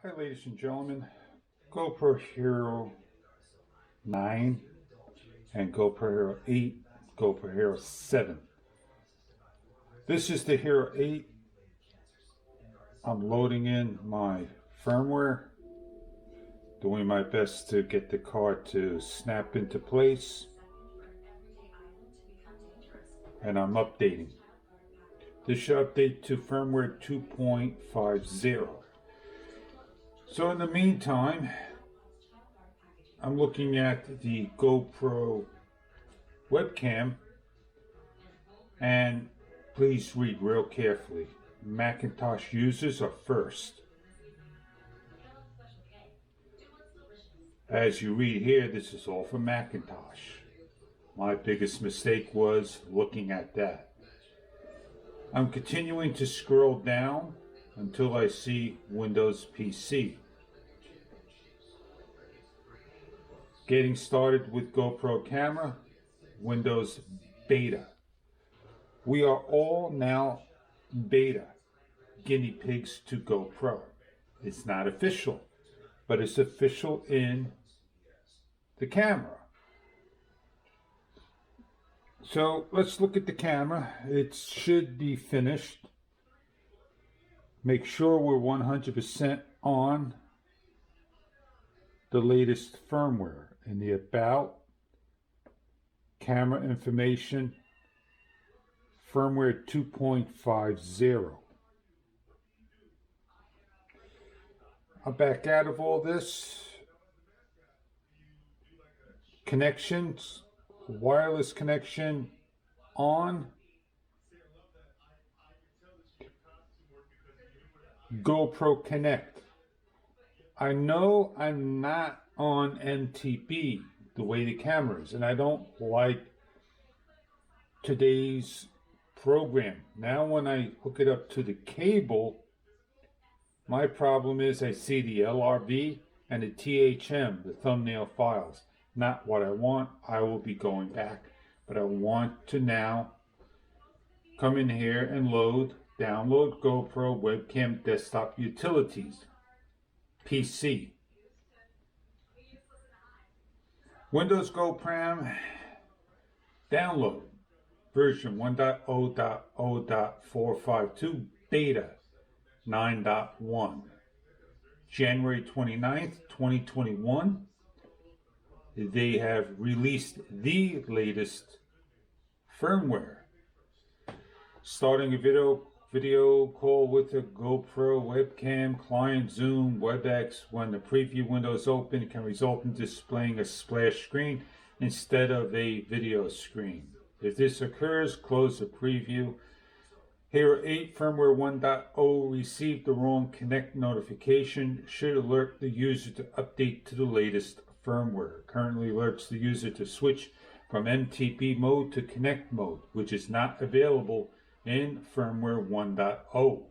Hi ladies and gentlemen, GoPro Hero 9 and GoPro Hero 8, GoPro Hero 7. This is the Hero 8. I'm loading in my firmware, doing my best to get the card to snap into place, and I'm updating. This should update to firmware 2.50. So in the meantime, I'm looking at the GoPro webcam, and please read real carefully. Macintosh users are first. As you read here, this is all for Macintosh. My biggest mistake was looking at that. I'm continuing to scroll down until I see Windows PC. Getting started with GoPro camera, Windows Beta. We are all now beta guinea pigs to GoPro. It's not official, but it's official in the camera. So let's look at the camera. It should be finished. Make sure we're 100% on the latest firmware. In the About, Camera Information, firmware 2.50. I'll back out of all this. Connections, wireless connection on. GoPro Connect. I know I'm not on MTB the way the camera is, and I don't like today's program. Now when I hook it up to the cable, my problem is I see the LRV and the THM, the thumbnail files. Not what I want. I will be going back, but I want to now come in here and download GoPro webcam desktop utilities, PC. Windows GoPro download version 1.0.0.452 beta 9.1, January 29th, 2021. They have released the latest firmware. Starting a video call with a GoPro webcam, client Zoom, WebEx, when the preview window is open, can result in displaying a splash screen instead of a video screen. If this occurs, close the preview. Hero 8 firmware 1.0 received the wrong connect notification. Should alert the user to update to the latest firmware. Currently alerts the user to switch from MTP mode to connect mode, which is not available in firmware 1.0.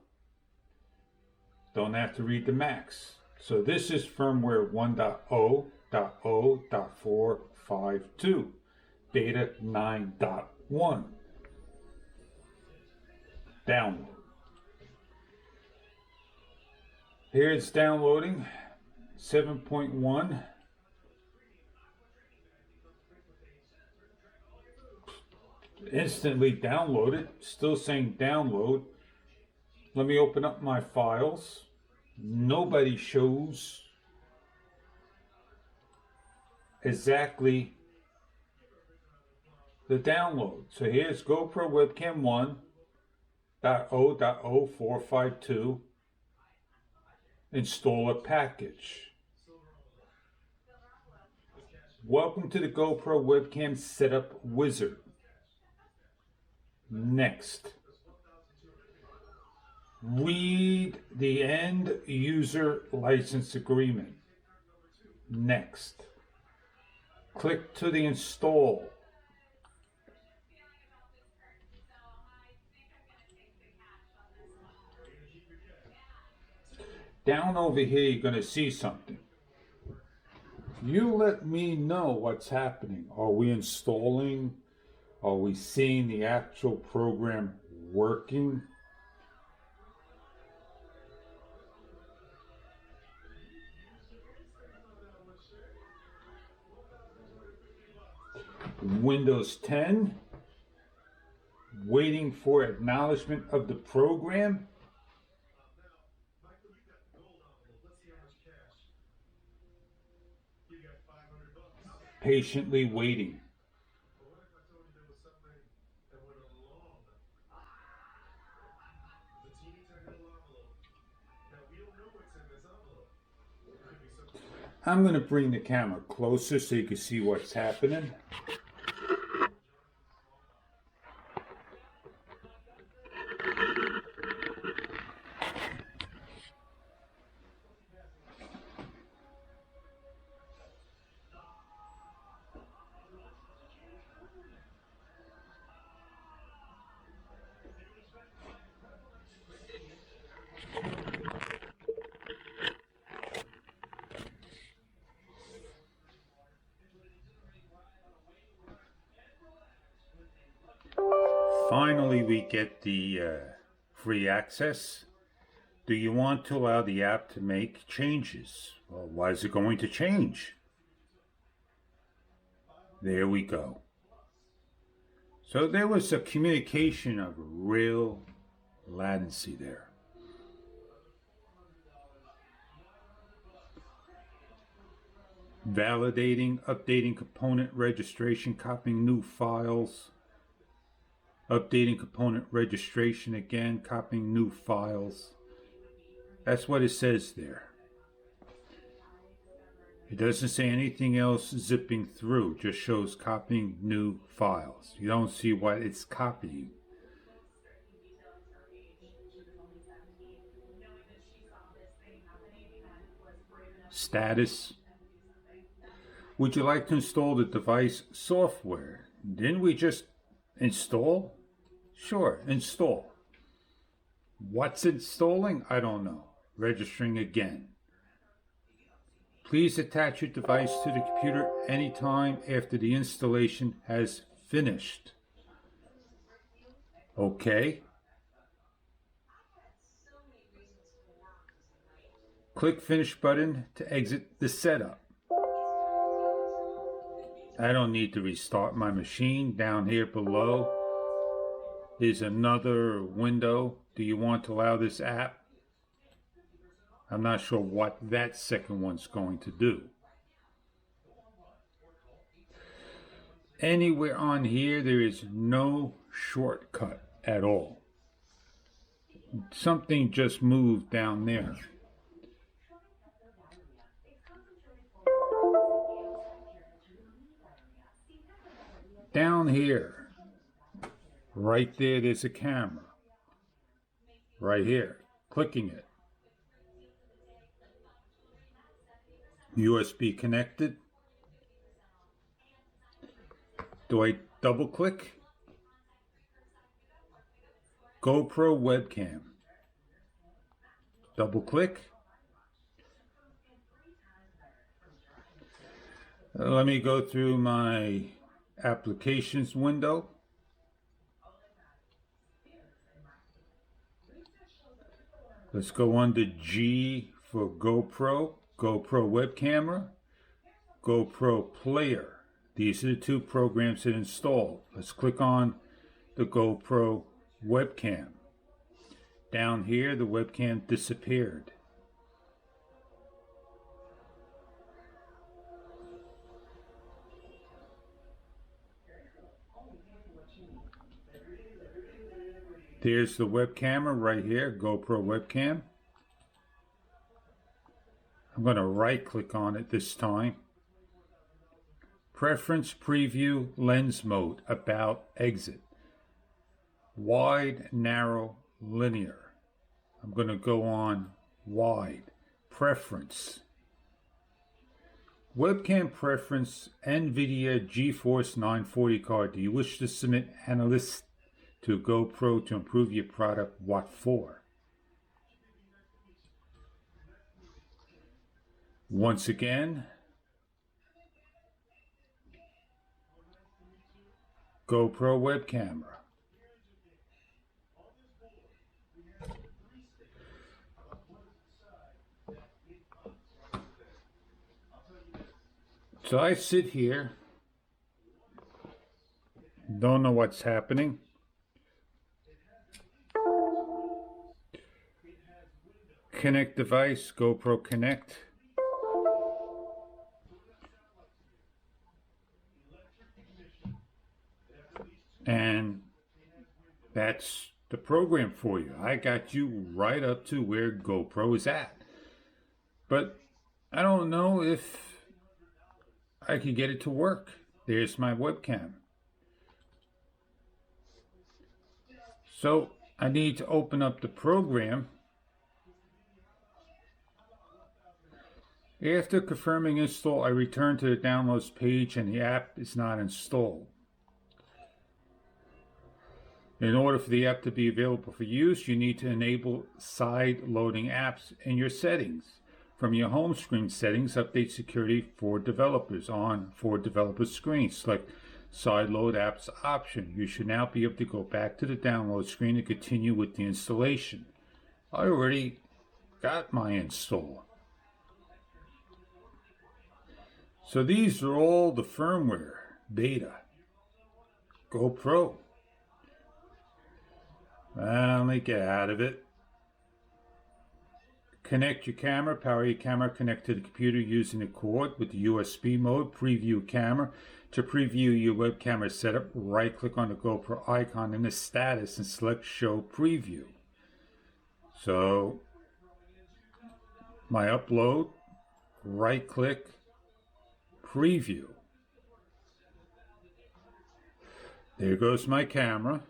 Don't have to read the Macs. So this is firmware 1.0.0.452, beta 9.1. Download. Here it's downloading 7.1. Instantly downloaded, still saying download. Let me open up my files. Nobody shows exactly the download. So here's GoPro webcam 1.0.0.452 installer package. Welcome to the GoPro webcam setup wizard. Next. Read the end user license agreement. Next. Click to the install. Down over here, you're going to see something. You let me know what's happening. Are we installing? Are we seeing the actual program working? Windows 10. Waiting for acknowledgement of the program. Patiently waiting. I'm going to bring the camera closer so you can see what's happening. Finally, we get the free access. Do you want to allow the app to make changes? Well, why is it going to change? There we go. So there was a communication of real latency there. Validating, updating component registration, copying new files. Updating component registration again, copying new files. That's what it says there. It doesn't say anything else zipping through, just shows copying new files. You don't see what it's copying. Status. Would you like to install the device software? Didn't we just install? Sure, install. What's installing? I don't know. Registering again. Please attach your device to the computer anytime after the installation has finished. Okay. Click Finish button to exit the setup. I don't need to restart my machine. Down here below is another window. Do you want to allow this app? I'm not sure what that second one's going to do. Anywhere on here, there is no shortcut at all. Something just moved down there. Down here, right there, there's a camera. Right here, clicking it. USB connected. Do I double click? GoPro webcam. Double click. Let me go through my applications window. Let's go under G for GoPro, GoPro web camera, GoPro player. These are the two programs that installed. Let's click on the GoPro webcam. Down here, the webcam disappeared. There's the web camera right here, GoPro webcam. I'm going to right click on it this time. Preference, preview, lens mode, about, exit. Wide, narrow, linear. I'm going to go on wide. Preference. Webcam preference, NVIDIA GeForce 940 card. Do you wish to submit analysts to GoPro to improve your product? What for? Once again, GoPro web camera. So I sit here Don't know what's happening. Connect device, GoPro Connect. And that's the program for you. I got you right up to where GoPro is at. But I don't know if I could get it to work. There's my webcam. So I need to open up the program. After confirming install, I return to the downloads page and the app is not installed. In order for the app to be available for use, you need to enable side loading apps in your settings. From your home screen settings, update security for developers on for developer screen. Select side load apps option. You should now be able to go back to the download screen and continue with the installation. I already got my install. So these are all the firmware, beta, GoPro. Let me get out of it. Connect your camera, power your camera, connect to the computer using the cord with the USB mode, preview camera. To preview your web camera setup, right click on the GoPro icon in the status and select show preview. So my upload, right click, preview. There goes my camera.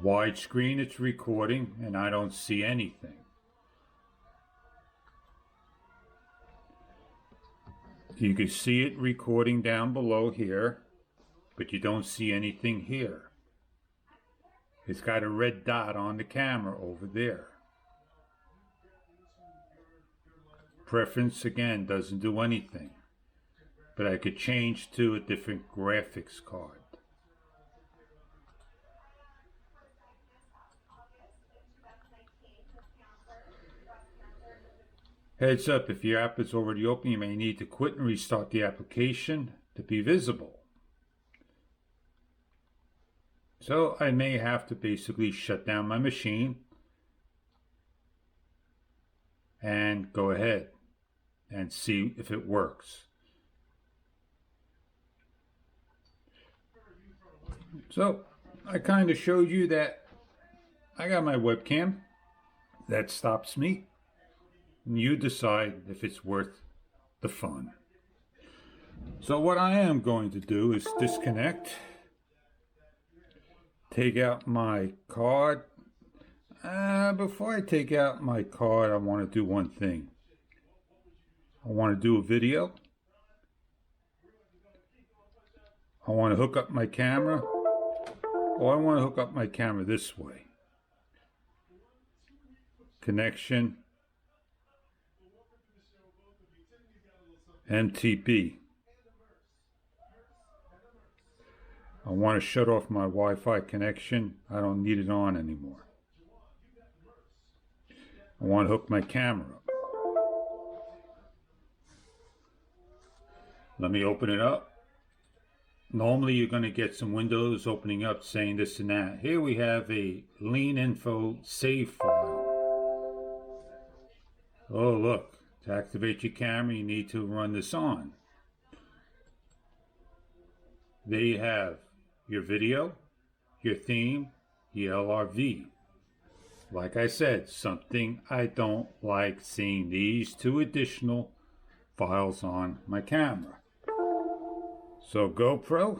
Widescreen, it's recording, and I don't see anything. You can see it recording down below here, but you don't see anything here. It's got a red dot on the camera over there. Preference, again, doesn't do anything, but I could change to a different graphics card. Heads up, if your app is already open, you may need to quit and restart the application to be visible. So I may have to basically shut down my machine and go ahead and see if it works. So I kind of showed you that I got my webcam. That stops me. And you decide if it's worth the fun. So what I am going to do is disconnect, take out my card. Before I take out my card, I want to do one thing. I want to do a video. I want to hook up my camera. I want to hook up my camera this way. Connection. MTP. I want to shut off my Wi-Fi connection. I don't need it on anymore. I want to hook my camera up. Let me open it up. Normally you're going to get some windows opening up saying this and that. Here we have a lean info save file. Oh look. To activate your camera, you need to run this on. There you have your video, your theme, your LRV. Like I said, something I don't like seeing these two additional files on my camera. So GoPro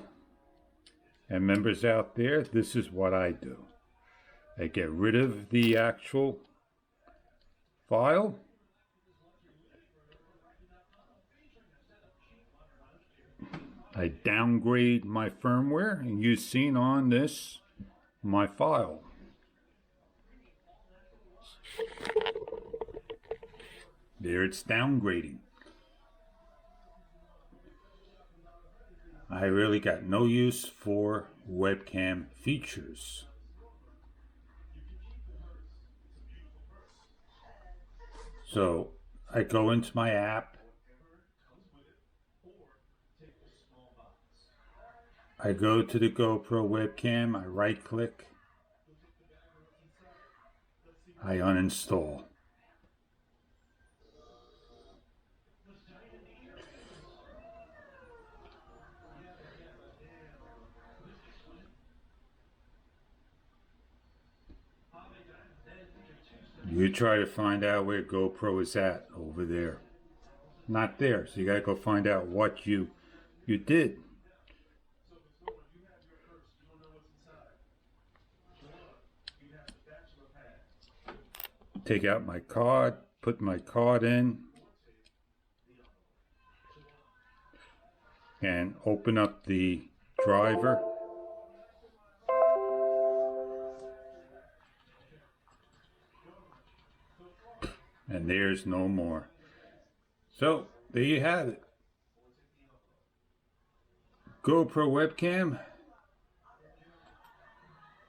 and members out there, this is what I do. I get rid of the actual file. I downgrade my firmware, and you've seen on this my file. There it's downgrading. I really got no use for webcam features. So I go into my app. I go to the GoPro webcam. I right click. I uninstall. You try to find out where GoPro is at over there. Not there. So you gotta go find out what you did. Take out my card, put my card in, and open up the driver. And there's no more. So there you have it. GoPro webcam.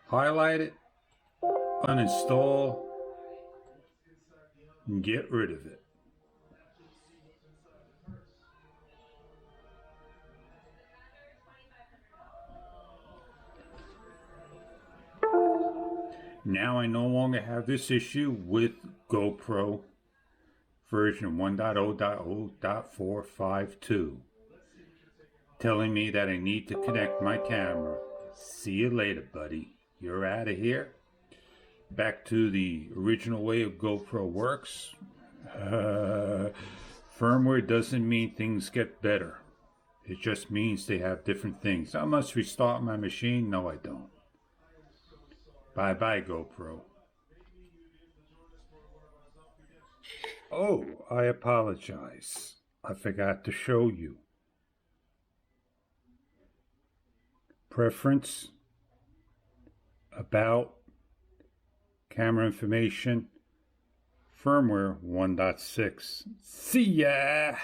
Highlight it, uninstall, and get rid of it. Now I no longer have this issue with GoPro version 1.0.0.452 telling me that I need to connect my camera. See you later, buddy. You're out of here. Back to the original way of GoPro works. Firmware doesn't mean things get better. It just means they have different things. I must restart my machine. No, I don't. Bye-bye, GoPro. Oh, I apologize. I forgot to show you. Preference, about, camera information, firmware 1.6. See ya!